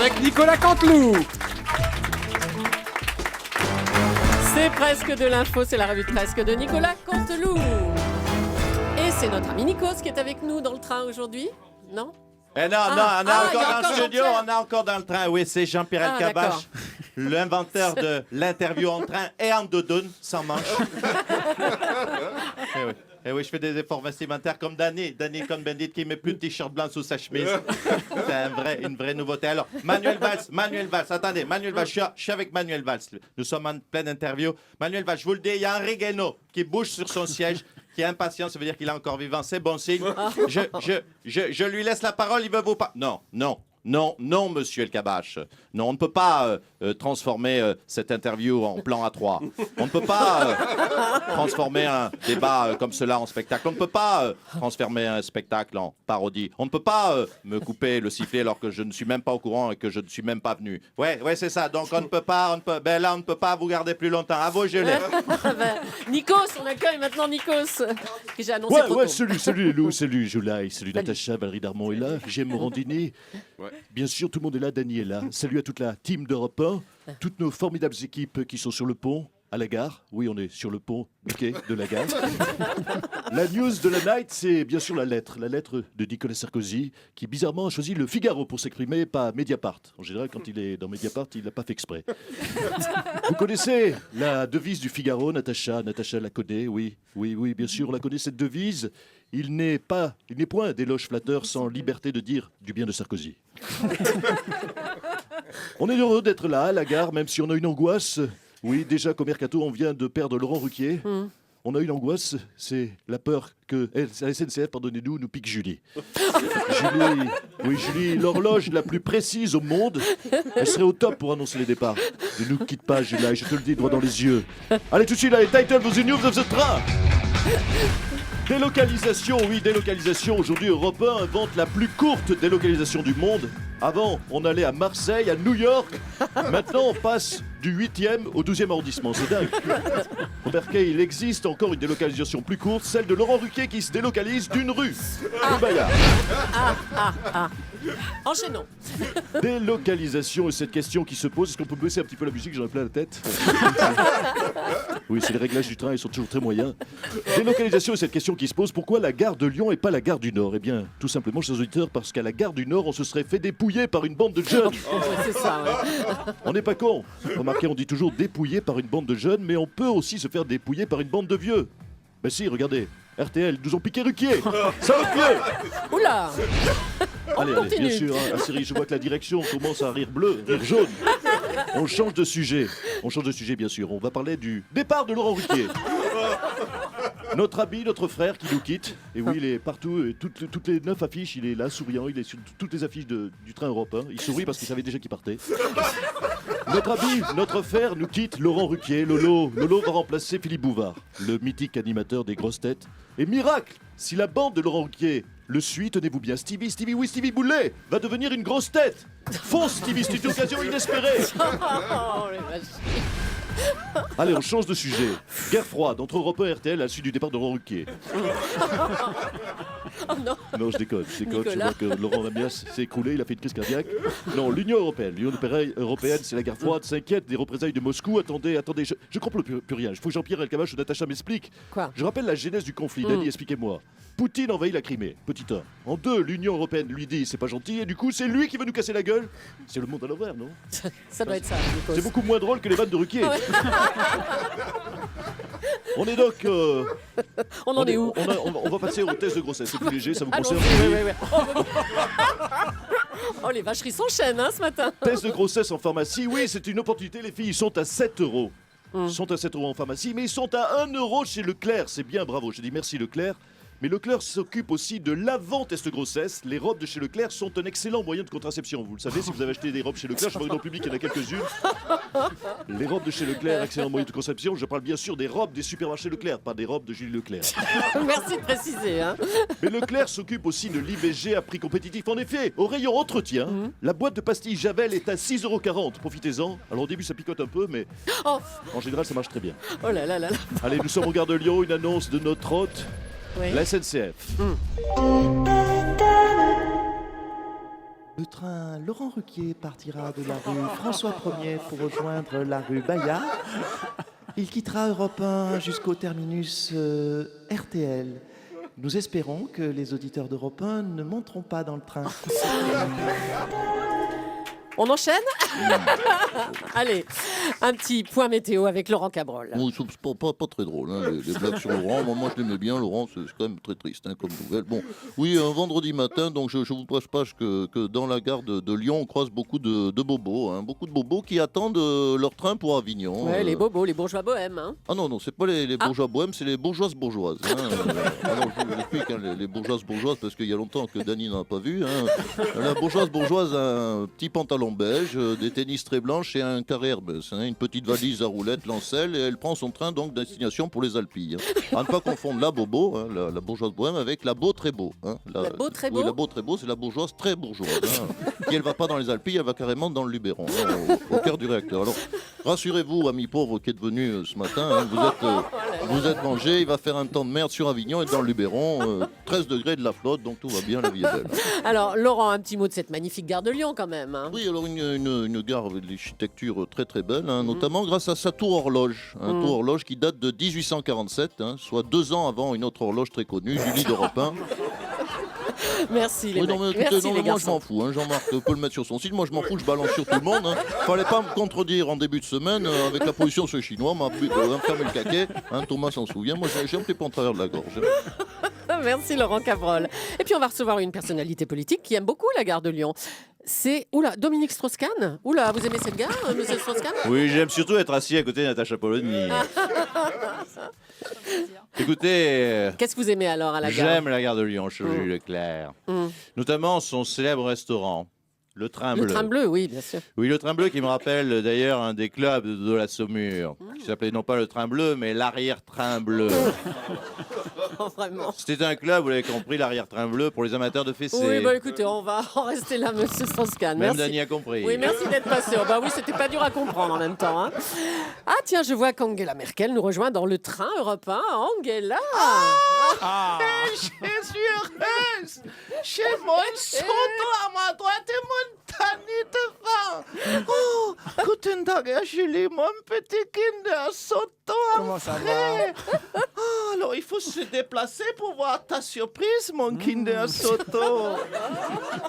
avec Nicolas Canteloup. C'est presque de l'info, c'est la revue de presque de Nicolas Canteloup. Et c'est notre ami Nikos qui est avec nous dans le train aujourd'hui, non? Non, on est encore dans le studio, on est encore dans le train. Oui, c'est Jean-Pierre Elkabbach, l'inventeur de l'interview en train et en doudoune, sans manche. Et oui, je fais des efforts vestimentaires comme Danny Cohn-Bendit qui met plus de t-shirt blanc sous sa chemise. C'est une vraie nouveauté. Alors, Manuel Valls, attendez, je suis avec Manuel Valls. Nous sommes en pleine interview. Manuel Valls, je vous le dis, il y a Henri Guénaud qui bouge sur son siège, qui est impatient, ça veut dire qu'il est encore vivant, c'est bon signe. Je lui laisse la parole, il veut vous pas. Non, monsieur Elkabbach. Non, on ne peut pas transformer cette interview en plan A3. On ne peut pas transformer un débat comme cela en spectacle. On ne peut pas transformer un spectacle en parodie. On ne peut pas me couper le sifflet alors que je ne suis même pas au courant et que je ne suis même pas venu. Ouais, c'est ça. Donc on ne peut pas, on ne peut pas vous garder plus longtemps. À vos gelées. Nikos, on accueille maintenant Nikos, que j'ai annoncé trop tôt. Salut Lou, salut Joulaï, salut Natacha, Valérie Darmon est là, j'aime Morandini. Bien sûr, tout le monde est là, Dany est là. Salut à toute la team d'Europe 1, toutes nos formidables équipes qui sont sur le pont, à la gare. Oui, on est sur le pont du quai de la gare. La news de la night, c'est bien sûr la lettre de Nicolas Sarkozy, qui bizarrement a choisi le Figaro pour s'exprimer, pas Mediapart. En général, quand il est dans Mediapart, il n'a pas fait exprès. Vous connaissez la devise du Figaro, Natacha la connaît, oui, bien sûr, on la connaît cette devise. Il n'est point d'éloge flatteur sans liberté de dire du bien de Sarkozy. On est heureux d'être là, à la gare, même si on a une angoisse. Oui, déjà qu'au Mercato, on vient de perdre Laurent Ruquier. On a une angoisse, c'est la peur que la SNCF, pardonnez-nous, nous pique Julie. Julie, l'horloge la plus précise au monde, elle serait au top pour annoncer les départs. Ne nous quitte pas, Julie, je te le dis droit dans les yeux. Allez, tout de suite, les title of the news of the train. Délocalisation. Aujourd'hui, Europe 1 invente la plus courte délocalisation du monde. Avant, on allait à Marseille, à New York. Maintenant, on passe du 8e au 12e arrondissement. C'est dingue. Remarquez, il existe encore une délocalisation plus courte, celle de Laurent Ruquier qui se délocalise d'une rue. Rue Bayard. Enchaînons. Délocalisation et cette question qui se pose, est-ce qu'on peut baisser un petit peu la musique, j'en ai plein la tête. Oui, c'est les réglages du train, ils sont toujours très moyens. Délocalisation et cette question qui se pose, pourquoi la gare de Lyon et pas la gare du Nord? Eh bien, tout simplement, chers auditeurs, parce qu'à la gare du Nord, on se serait fait dépouiller par une bande de jeunes. C'est ça, ouais. On n'est pas con. Remarquez, on dit toujours dépouiller par une bande de jeunes, mais on peut aussi se faire dépouiller par une bande de vieux. Ben si, regardez, RTL, nous ont piqué Ruquier. Ça va mieux. Oula. Allez, bien sûr, hein, Cyril, je vois que la direction commence à rire bleu, rire jaune. On change de sujet, bien sûr. On va parler du départ de Laurent Ruquier. Notre ami, notre frère qui nous quitte. Et oui, il est partout, toutes les 9 affiches, il est là, souriant. Il est sur toutes les affiches du train Europe 1. Il sourit parce qu'il savait déjà qu'il partait. Notre ami, notre frère nous quitte, Laurent Ruquier. Lolo va remplacer Philippe Bouvard, le mythique animateur des grosses têtes. Et miracle, si la bande de Laurent Ruquier le suit, tenez-vous bien, Stevie Boulet va devenir une grosse tête. Fonce Stevie, c'est une occasion inespérée. Oh, les vaches. Allez, on change de sujet. Guerre froide entre Europe 1 et RTL à la suite du départ de Laurent Ruquier. Oh non. Non, je déconne. Je Nicolas. vois que Laurent Lamias s'est écroulé, il a fait une crise cardiaque. Non, l'Union européenne, c'est la guerre froide, s'inquiète des représailles de Moscou. Attendez, je comprends plus rien. Il faut que Jean-Pierre Elkabbach ou Natacha m'explique. Quoi? Je rappelle la genèse du conflit. Dany, expliquez-moi. Poutine envahit la Crimée, petit 1. En 2, l'Union européenne lui dit c'est pas gentil et du coup c'est lui qui va nous casser la gueule. C'est le monde à l'envers, non? Ça doit être ça, Nikos. C'est beaucoup moins drôle que les vannes de Ruquier. Ouais. On est donc... on en est où? On va passer au test de grossesse. C'est plus léger, ça vous concerne? Ouais. Oh, les vacheries s'enchaînent ce matin. Test de grossesse en pharmacie, oui, c'est une opportunité. Les filles, ils sont à 7 €. Ils sont à 7 € en pharmacie, mais ils sont à 1 € chez Leclerc. C'est bien, bravo. Je dis merci Leclerc. Mais Leclerc s'occupe aussi de l'avant-test grossesse. Les robes de chez Leclerc sont un excellent moyen de contraception. Vous le savez, si vous avez acheté des robes chez Leclerc, je crois que dans le public, il y en a quelques-unes. Les robes de chez Leclerc, excellent moyen de contraception. Je parle bien sûr des robes des supermarchés Leclerc, pas des robes de Julie Leclerc. Merci de préciser. Mais Leclerc s'occupe aussi de l'IVG à prix compétitif. En effet, au rayon entretien, la boîte de pastilles Javel est à 6,40 €. Profitez-en. Alors au début, ça picote un peu, mais en général, ça marche très bien. Oh là là là là. Allez, nous sommes au Gare de Lyon, une annonce de notre hôte. La SNCF. Le train Laurent Ruquier partira de la rue François 1er pour rejoindre la rue Bayard. Il quittera Europe 1 jusqu'au terminus RTL. Nous espérons que les auditeurs d'Europe 1 ne monteront pas dans le train. On enchaîne. Allez, un petit point météo avec Laurent Cabrol. Bon, c'est pas très drôle, hein, les blagues sur Laurent. Moi, je l'aimais bien, Laurent, c'est quand même très triste hein, comme nouvelle. Bon, oui, un vendredi matin, donc je vous passe que dans la gare de Lyon, on croise beaucoup de bobos, hein, beaucoup de bobos qui attendent leur train pour Avignon. Ouais, les bobos, les bourgeois bohèmes. Hein. Ah non, c'est pas les bourgeois bohèmes, c'est les bourgeoises. Hein. Alors, je vous explique, hein, les bourgeoises, parce qu'il y a longtemps que Dany n'en a pas vu. Hein. La bourgeoise a un petit pantalon beige, des tennis très blanches et un carré Airbus, hein, une petite valise à roulettes, lancelle, et elle prend son train donc destination pour les Alpilles. Hein. À ne pas confondre la bobo, hein, la bourgeoise bohème, avec la beau très beau. Hein. La beau très beau. Oui, la beau très beau, c'est la bourgeoise très bourgeoise. Hein, qui elle va pas dans les Alpilles, elle va carrément dans le Luberon, hein, au cœur du réacteur. Alors rassurez-vous, amis pauvres qui êtes venus ce matin, hein, vous êtes mangés, il va faire un temps de merde sur Avignon et dans le Luberon, 13 degrés de la flotte, donc tout va bien, la vie est belle. Alors Laurent, un petit mot de cette magnifique gare de Lyon quand même. Hein. Oui, alors une gare avec de l'architecture très très belle, hein, notamment grâce à sa tour horloge. Un tour horloge qui date de 1847, hein, soit 2 ans avant une autre horloge très connue, Julie d'Europe 1. Merci les oui, mecs. non, mais, écoutez, merci non, les mais moi je garçons. m'en fous, hein, Jean-Marc peut le mettre sur son site, moi je m'en fous, je balance sur tout le monde. Hein. Fallait pas me contredire en début de semaine avec la pollution sur les Chinois, m'a fermé le caquet, hein, Thomas s'en souvient, moi j'ai un petit peu en travers de la gorge. Merci Laurent Cabrol. Et puis on va recevoir une personnalité politique qui aime beaucoup la gare de Lyon. C'est Dominique Strauss-Kahn. Oula, vous aimez cette gare, monsieur Strauss-Kahn? Oui, j'aime surtout être assis à côté de Natacha Polony. Écoutez, Qu'est-ce que vous aimez alors à la gare? j'aime la gare de Lyon, Jules Leclerc. Notamment son célèbre restaurant, le Train Bleu. Le train bleu, oui, bien sûr. Oui, le Train Bleu qui me rappelle d'ailleurs un des clubs de la Saumur, qui s'appelait non pas le Train Bleu, mais l'arrière-train bleu. Oh, vraiment. C'était un club, vous l'avez compris, l'arrière-train bleu pour les amateurs de fessées. Oui, bah écoutez, on va en rester là, monsieur Strauss-Kahn. Même Merci. Dany a compris. Oui, merci d'être passé. Oh, bah oui, c'était pas dur à comprendre en même temps. Hein. Ah tiens, je vois qu'Angela Merkel nous rejoint dans le train Europe 1. Angela Je suis heureuse. J'ai mon soto à ma droite et mon Dany devant. Oh, guten Tag, Herr Julie, mon petit Kinder Soto. Comment ça va? Oh, alors il faut se déplacer pour voir ta surprise, mon Kinder Soto.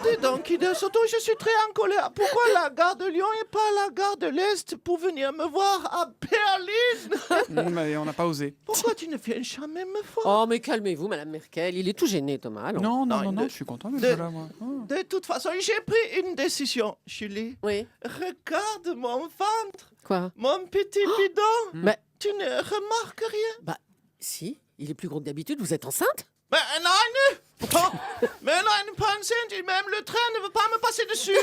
Dis donc, Kinder Soto, je suis très en colère. Pourquoi la gare de Lyon et pas la gare de l'Est pour venir me voir à Berlin? Mais on n'a pas osé. Pourquoi tu ne viens jamais me voir? Oh, mais calmez-vous, madame Merkel. Il est tout gêné, Thomas. allons. Non, je suis content d'être là, moi. Oh. De toute façon, j'ai pris une décision, Julie. Oui. Regarde mon ventre, Quoi? mon petit bidon. Mais, Tu ne remarques rien? bah, si, il est plus gros que d'habitude. Vous êtes enceinte? Mais non, mais non, pas enceinte, même le train ne veut pas me passer dessus.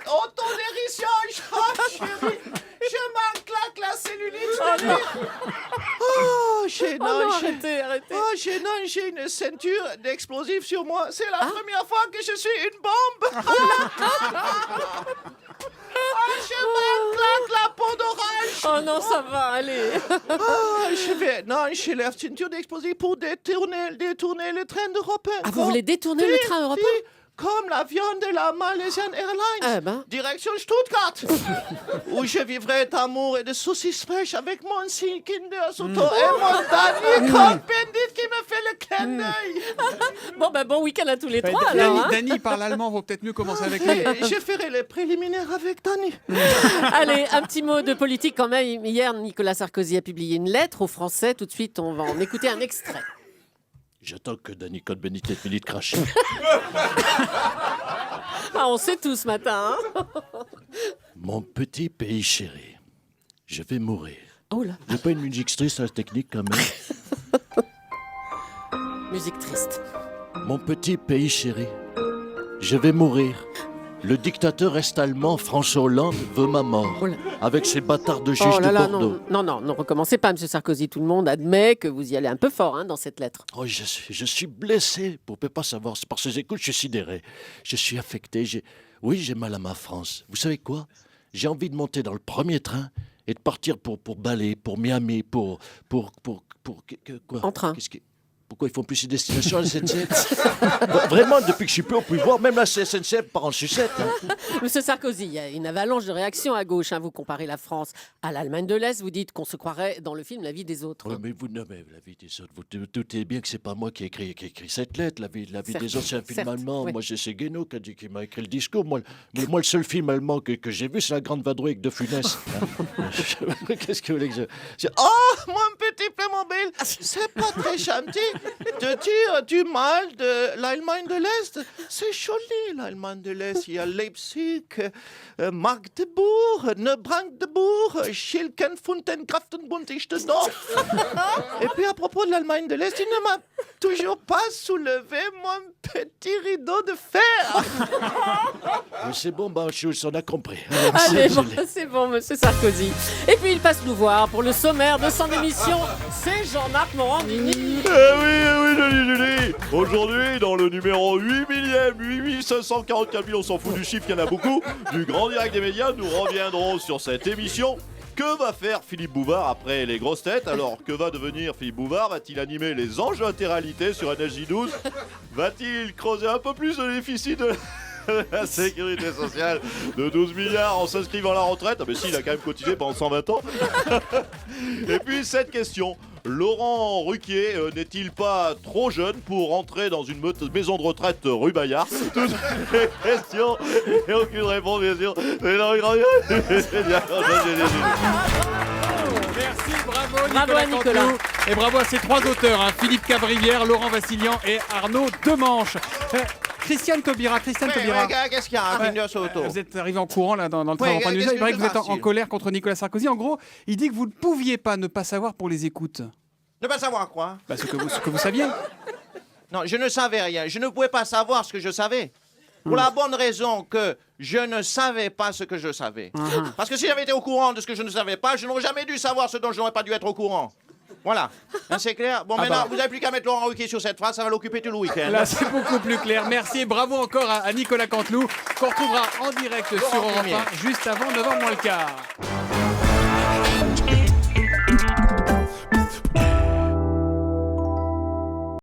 Autodérision, chérie. Je m'en claque la cellulite. Oh, j'ai une ceinture d'explosifs sur moi. C'est la première fois que je suis une bombe. Je m'en claque la peau d'orange. Oh non, ça va, allez. Je lève ceinture d'explosifs pour détourner le train d'Europe 1. Ah, vous voulez détourner le train Europe 1? Comme l'avion de la Malaysian Airlines. Ah ben. Direction Stuttgart. Où je vivrai d'amour et de saucisses fraîches avec mon Kinder Soto et mon Dany Cohn-Bendit qui me fait le clin d'œil. Bon week-end à tous les Ouais, trois, alors. Hein. Dany parle allemand, vaut peut-être mieux commencer avec lui. Je ferai les préliminaires avec Dany. Allez, un petit mot de politique quand même. Hier, Nicolas Sarkozy a publié une lettre aux Français. Tout de suite, on va en écouter un extrait. J'attends que Dany Cohn-Bendit ait fini de cracher. Ah, on sait tout ce matin. Hein. Mon petit pays chéri, je vais mourir. Oh là, J'ai pas une musique triste à la technique quand même. musique triste. Mon petit pays chéri, je vais mourir. Le dictateur est-allemand François Hollande veut ma mort. Oh là. Avec ses bâtards de juges Oh là de là, Bordeaux. non, recommencez pas, monsieur Sarkozy. Tout le monde admet que vous y allez un peu fort hein, dans cette lettre. Oh, je suis blessé. Vous ne pouvez pas savoir. Par ces écoutes, je suis sidéré. Je suis affecté. Oui, j'ai mal à ma France. Vous savez quoi? J'ai envie de monter dans le premier train et de partir pour Bali, pour Miami, pour quoi? En train. Pourquoi ils font plus ces destinations à la SNCF? Vraiment, depuis que je suis plus, on peut voir, même la SNCF part en sucette. Hein. Monsieur Sarkozy, il y a une avalanche de réactions à gauche. Hein. Vous comparez la France à l'Allemagne de l'Est. Vous dites qu'on se croirait dans le film La vie des autres. Ouais, mais vous, non, mais la vie des autres, vous doutez bien que c'est pas moi qui ai écrit cette lettre, la vie des autres, c'est un film certes, allemand. oui. Moi, c'est Guénaud qui m'a écrit le discours. Moi, le seul film allemand que j'ai vu, c'est La Grande Vadrouille avec De Funès. Hein. Qu'est-ce que vous voulez que je... Oh, mon petit Playmobil, c'est pas très gentil de dire du mal de l'Allemagne de l'Est. C'est joli, l'Allemagne de l'Est. Il y a Leipzig, Magdebourg, Neubrandebourg, Schilken-Funten, Graftenbund, Ichtendorf. Et puis à propos de l'Allemagne de l'Est, il ne m'a toujours pas soulevé mon petit rideau de fer. C'est bon, bah, on a compris. Allez, bon, c'est bon, monsieur Sarkozy. Et puis il passe nous voir pour le sommaire de son émission. C'est Jean-Marc Morandini. Oui, Julie. Aujourd'hui, dans le numéro 8 millième, 8544 000, on s'en fout du chiffre, il y en a beaucoup, du grand direct des médias, nous reviendrons sur cette émission. Que va faire Philippe Bouvard après les grosses têtes? Alors, que va devenir Philippe Bouvard? Va-t-il animer les enjeux interréalité sur NSJ12? Va-t-il creuser un peu plus le déficit de la sécurité sociale de 12 milliards en s'inscrivant à la retraite? Ah mais si, il a quand même cotisé pendant 120 ans. Et puis cette question, Laurent Ruquier n'est-il pas trop jeune pour entrer dans une maison de retraite rue Bayard? Toutes les questions et aucune réponse bien sûr. C'est Laurent Ruquier. Merci, bravo, Bravo à Nicolas. Canteloup. Et bravo à ces trois auteurs, hein, Philippe Cavrivière, Laurent Vassilian et Arnaud Demanche. Christiane Taubira. Qu'est-ce qu'il y a, Kinder Soto? Vous êtes arrivé en courant là, dans le train en point de vue. qu'est-ce Il paraît que que vous êtes en c'est colère contre Nicolas Sarkozy. En gros, il dit que vous ne pouviez pas ne pas savoir pour les écoutes. Ne pas savoir quoi? Bah, ce que vous saviez. Non, je ne savais rien. Je ne pouvais pas savoir ce que je savais. Pour la bonne raison que je ne savais pas ce que je savais. Parce que si j'avais été au courant de ce que je ne savais pas, je n'aurais jamais dû savoir ce dont je n'aurais pas dû être au courant. Voilà, hein, c'est clair. Bon, maintenant, vous n'avez plus qu'à mettre Laurent Ruquier sur cette phrase, ça va l'occuper tout le week-end. Là, c'est beaucoup plus clair. Merci et bravo encore à Nicolas Canteloup, qu'on retrouvera en direct sur Europe 1 juste avant 9h moins le quart.